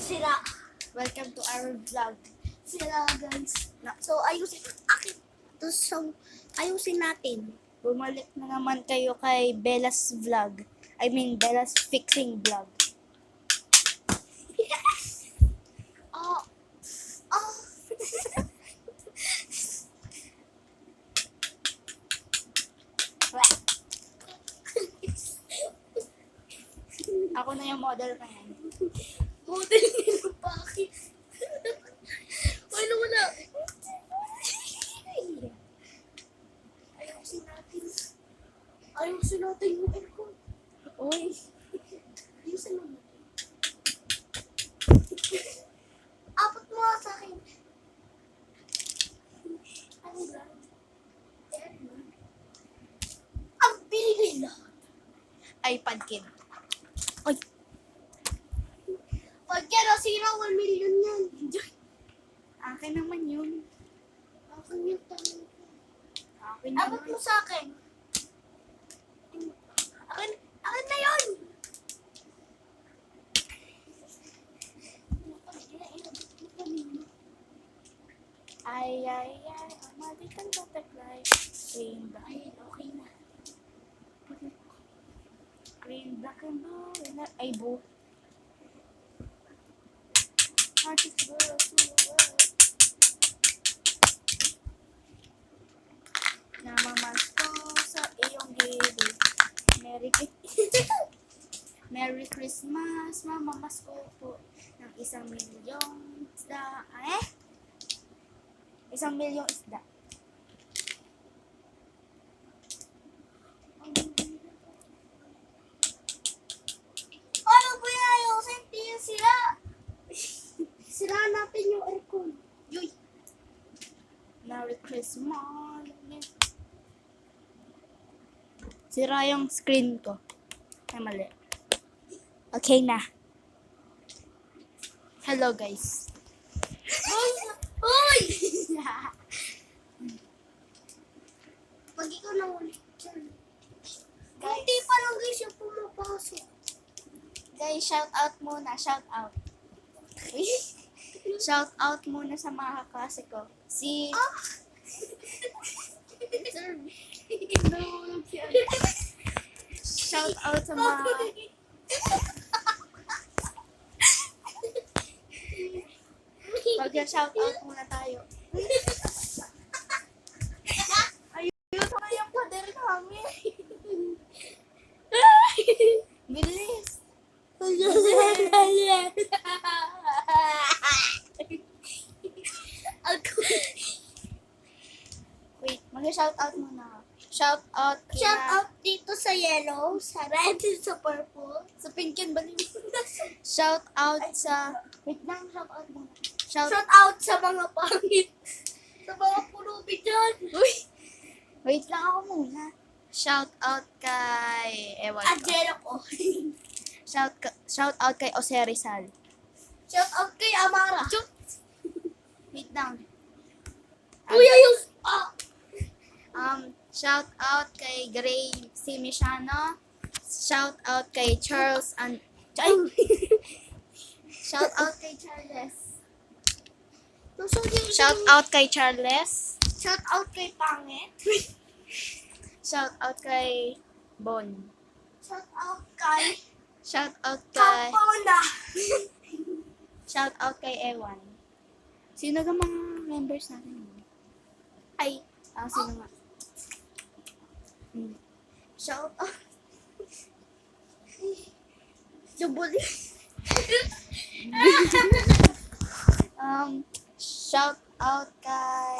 Sira. Welcome to our vlog. Sira, guys. So, ayusin natin. Bumalik na naman kayo kay Bella's Vlog. I mean, Bella's Fixing Vlog. Oh. Oh. Ako na yung model na yan. Model nila, bakit? Wala, wala. Ayusin natin yung aircon. Uy, Ayusin natin. Apat mo nga sa akin. Ano ba? Ang binigay lahat. iPad kid. Uy, Pag yan, nasira 1 million yan. akin naman yun. Akin yung tanong ko. Akin Apat mo sa akin. Akin na yun! Ay, ang magical butterfly. Green, black, Ay, okay na. green, black and blue. Ay, blue. Heart is blue to the world. Namamas ko sa iyong gilid. Merry Christmas, mamamas ko po ng 1,000,000 isda. 1,000,000 isda. Ano ba yan? Ayusin, di yan sira. Sira natin yung aircon. Yoy. Merry Christmas. Sira yung screen ko. Ay, mali. Okay na. Hello, guys. Uy! Pag ikaw na ulit dyan. Hindi pa lang guys yung pumapasok. Guys, shout out muna. Shout out. Shout out muna sa mga kaklase ko. Si... Shout out sa mga... Mag-shout out muna tayo. Ayun na yung pader namin. Bilis. Wait, mag-shout out muna. Shout out kina... Shout out dito sa yellow, sa red, sa purple. Sa pink yan, bali. Shout out sa... Wait lang, shout out muna. Shout Shout out sa mga pangit. Sa mga pulubi dyan. Uy! Wait lang ako muna. Shout out kay... Ewan ko. Angela ko. Shout out kay Jose Rizal. Shout out kay Amara. Wait lang. Kuya yung... Shout out kay Gray Simiciano. Shout out kay Charles and... Shout out kay Charles. Shout out kay Charles. Shout out kay Pangit. Shout out kay Bon. Shout out kay Shout out kay... Kapona. Shout out kay Ewan. Sino ka mga members natin? Ay, sino nga? Shout out. Jubuli. Shout out kay...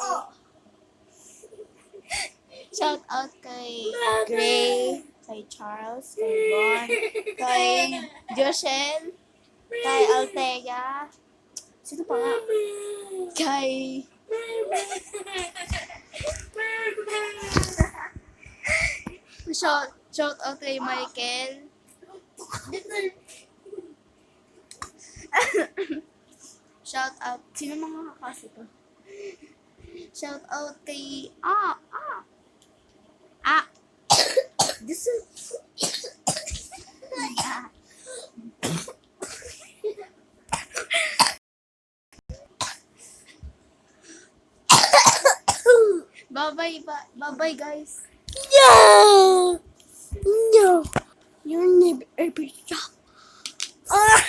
Shout out kay Gray, kay Charles, kay Bon, kay Joshel, kay Altega. Sino pa nga? Kay... Shout out kay Michael. Shout out. Sino mga kakasi ko? Shout out kay... This is... Bye-bye guys. No! No! You'll never ever stop.